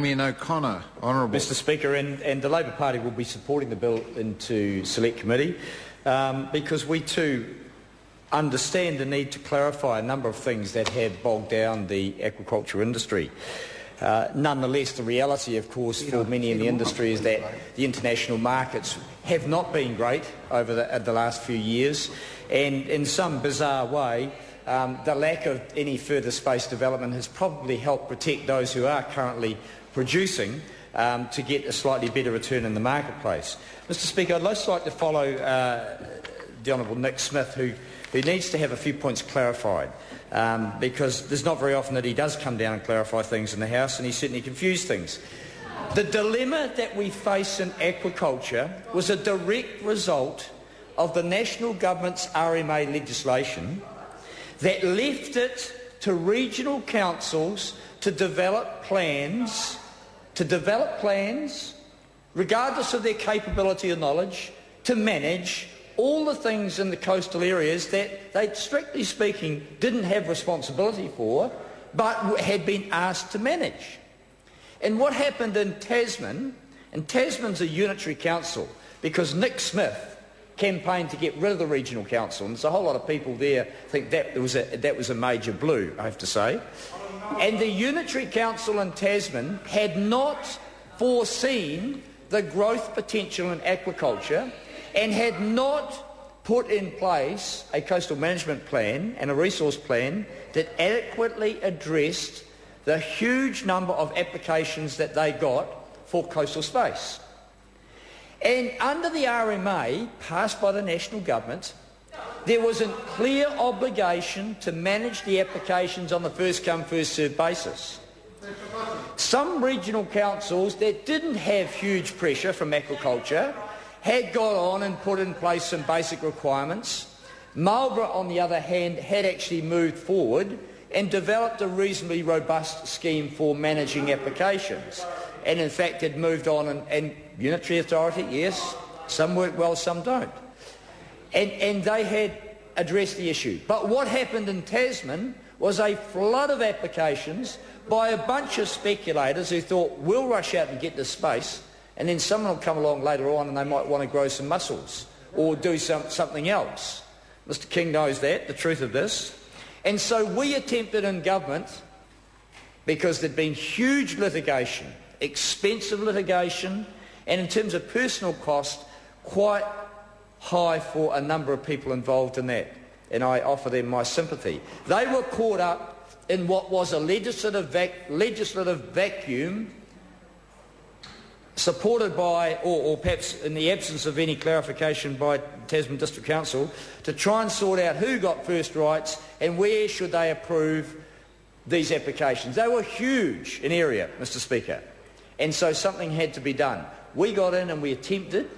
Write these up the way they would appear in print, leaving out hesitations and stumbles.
O'Connor, Honourable. Mr Speaker, and the Labor Party will be supporting the bill into Select Committee because we too understand the need to clarify a number of things that have bogged down the aquaculture industry. Nonetheless, the reality, of course, for many in the industry is that the international markets have not been great over the last few years, and in some bizarre way, the lack of any further space development has probably helped protect those who are currently producing to get a slightly better return in the marketplace. Mr Speaker, I'd just like to follow the Honourable Nick Smith, who needs to have a few points clarified, because there's not very often that he does come down and clarify things in the House, and he certainly confused things. The dilemma that we face in aquaculture was a direct result of the national government's RMA legislation that left it to regional councils to develop plans, regardless of their capability or knowledge, to manage all the things in the coastal areas that they, strictly speaking, didn't have responsibility for, but had been asked to manage. And what happened in Tasman, and Tasman's a unitary council, because Nick Smith campaigned to get rid of the regional council, and there's a whole lot of people there think that was a major blue, I have to say. And the unitary council in Tasman had not foreseen the growth potential in aquaculture and had not put in place a coastal management plan and a resource plan that adequately addressed the huge number of applications that they got for coastal space. And under the RMA, passed by the national government, there was a clear obligation to manage the applications on the first-come, first-served basis. Some regional councils that didn't have huge pressure from aquaculture had got on and put in place some basic requirements. Marlborough, on the other hand, had actually moved forward and developed a reasonably robust scheme for managing applications, and in fact had moved on and unitary authority, yes, some work well, some don't. And they had addressed the issue. But what happened in Tasman was a flood of applications by a bunch of speculators who thought, we'll rush out and get this space, and then someone will come along later on and they might want to grow some mussels or do something else. Mr King knows that, the truth of this. And so we attempted in government, because there'd been huge litigation, expensive litigation, and in terms of personal cost, quite high for a number of people involved in that, and I offer them my sympathy. They were caught up in what was a legislative vacuum supported by, or perhaps in the absence of any clarification by Tasman District Council, to try and sort out who got first rights and where should they approve these applications. They were huge in area, Mr Speaker, and so something had to be done. We got in and we attempted,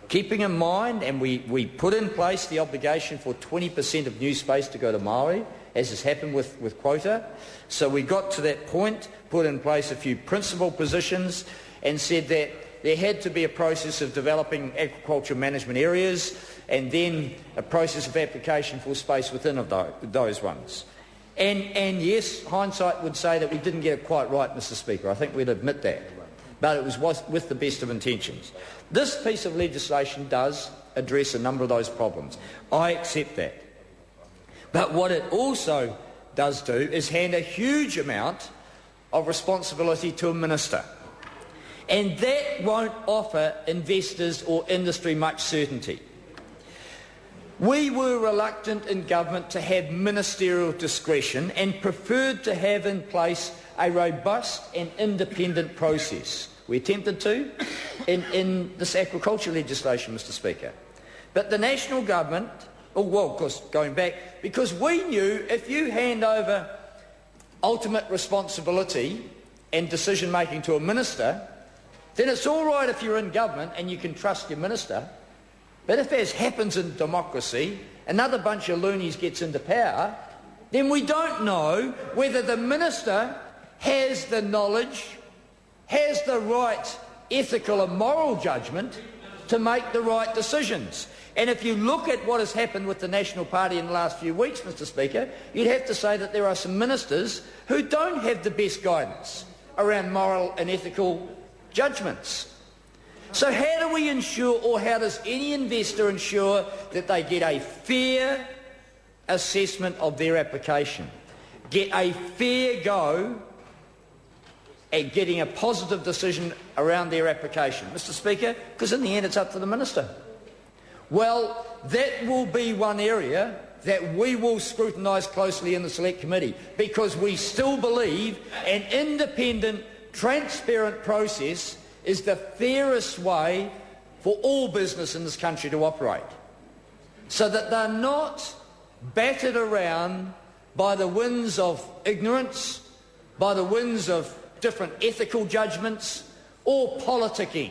keeping in mind, and we put in place the obligation for 20% of new space to go to Maori, as has happened with quota. So we got to that point, put in place a few principal positions, and said that there had to be a process of developing aquaculture management areas, and then a process of application for space within of those ones. And yes, hindsight would say that we didn't get it quite right, Mr Speaker. I think we'd admit that. But it was with the best of intentions. This piece of legislation does address a number of those problems. I accept that. But what it also does do is hand a huge amount of responsibility to a minister. And that won't offer investors or industry much certainty. We were reluctant in government to have ministerial discretion and preferred to have in place a robust and independent process. We attempted to in this aquaculture legislation, Mr Speaker. But the national government, of course, going back, because we knew if you hand over ultimate responsibility and decision-making to a minister, then it's all right if you're in government and you can trust your minister. But if, as happens in democracy, another bunch of loonies gets into power, then we don't know whether the minister has the knowledge, has the right ethical and moral judgment to make the right decisions. And if you look at what has happened with the National Party in the last few weeks, Mr Speaker, you'd have to say that there are some ministers who don't have the best guidance around moral and ethical judgments. So how do we ensure, or how does any investor ensure that they get a fair assessment of their application, get a fair go at getting a positive decision around their application? Mr. Speaker, because in the end it's up to the Minister. Well, that will be one area that we will scrutinise closely in the Select Committee, because we still believe an independent, transparent process is the fairest way for all business in this country to operate, so that they're not battered around by the winds of ignorance, by the winds of different ethical judgments or politicking,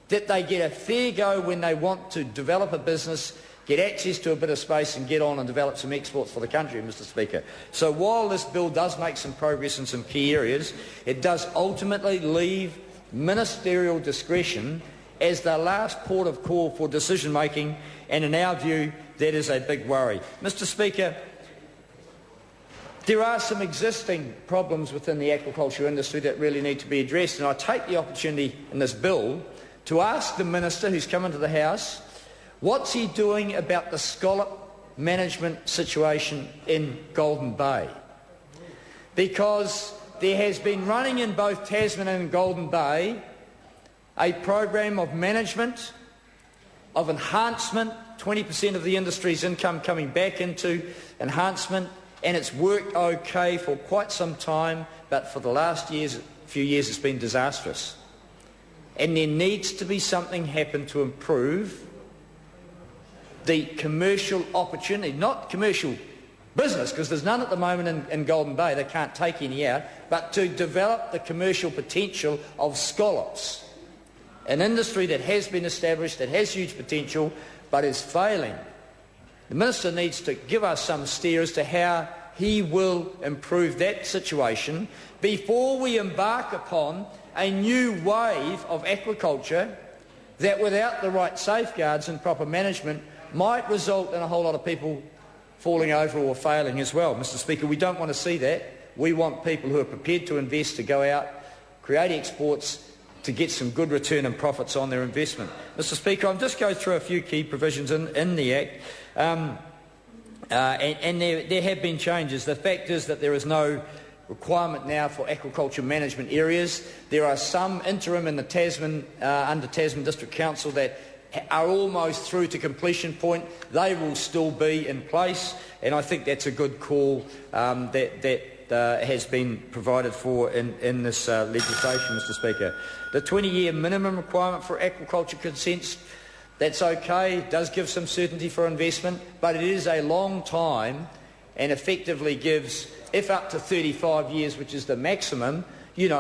that they get a fair go when they want to develop a business, get access to a bit of space and get on and develop some exports for the country, Mr. Speaker. So while this bill does make some progress in some key areas, it does ultimately leave ministerial discretion as the last port of call for decision making, and in our view that is a big worry. Mr. Speaker, there are some existing problems within the aquaculture industry that really need to be addressed, and I take the opportunity in this bill to ask the Minister who's come into the House, what's he doing about the scallop management situation in Golden Bay? Because there has been running in both Tasman and Golden Bay a program of management, of enhancement, 20% of the industry's income coming back into enhancement, and it's worked okay for quite some time, but for the last few years it's been disastrous. And there needs to be something happen to improve the commercial opportunity, not commercial business, because there's none at the moment in Golden Bay, they can't take any out, but to develop the commercial potential of scallops, an industry that has been established, that has huge potential, but is failing. The Minister needs to give us some steer as to how he will improve that situation before we embark upon a new wave of aquaculture that, without the right safeguards and proper management, might result in a whole lot of people falling over or failing as well. Mr. Speaker, we don't want to see that. We want people who are prepared to invest to go out, create exports, to get some good return and profits on their investment. Mr. Speaker, I'll just go through a few key provisions in the Act, and there have been changes. The fact is that there is no requirement now for aquaculture management areas. There are some interim in the Tasman, under Tasman District Council, that are almost through to completion point. They will still be in place, and I think that's a good call that has been provided for in this legislation, Mr. Speaker. The 20-year minimum requirement for aquaculture consents, that's okay, it does give some certainty for investment, but it is a long time and effectively gives, if up to 35 years, which is the maximum,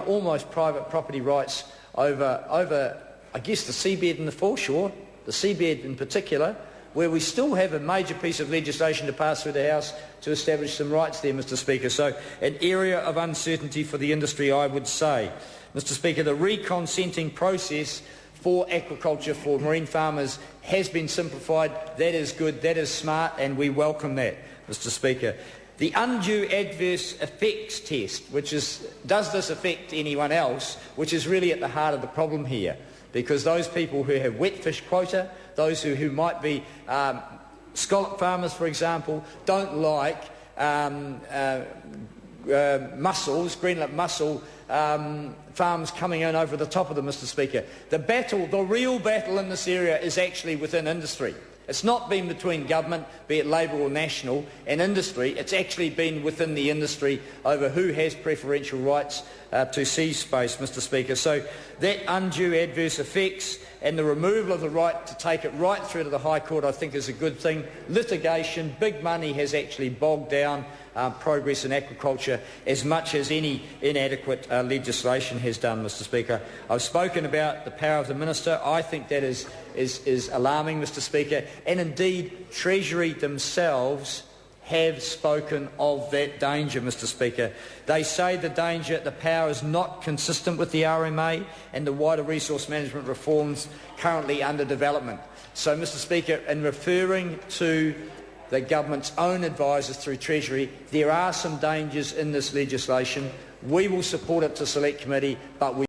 almost private property rights over I guess the seabed and the foreshore, the seabed in particular, where we still have a major piece of legislation to pass through the House to establish some rights there, Mr. Speaker. So an area of uncertainty for the industry, I would say. Mr. Speaker, the reconsenting process for aquaculture for marine farmers has been simplified. That is good, that is smart, and we welcome that, Mr. Speaker. The undue adverse effects test, which is, does this affect anyone else, which is really at the heart of the problem here, because those people who have wet fish quota, those who might be scallop farmers, for example, don't like mussels, greenlet mussel farms coming in over the top of them, Mr. Speaker. The real battle in this area is actually within industry. It's not been between government, be it Labor or National, and industry. It's actually been within the industry over who has preferential rights to sea space, Mr. Speaker. So that undue adverse effects and the removal of the right to take it right through to the High Court, I think, is a good thing. Litigation, big money has actually bogged down progress in aquaculture as much as any inadequate legislation has done, Mr. Speaker. I've spoken about the power of the Minister. I think that is alarming, Mr. Speaker, and indeed Treasury themselves have spoken of that danger, Mr. Speaker. They say the power is not consistent with the RMA and the wider resource management reforms currently under development. So, Mr. Speaker, in referring to the government's own advisers through Treasury, there are some dangers in this legislation. We will support it to select committee, but we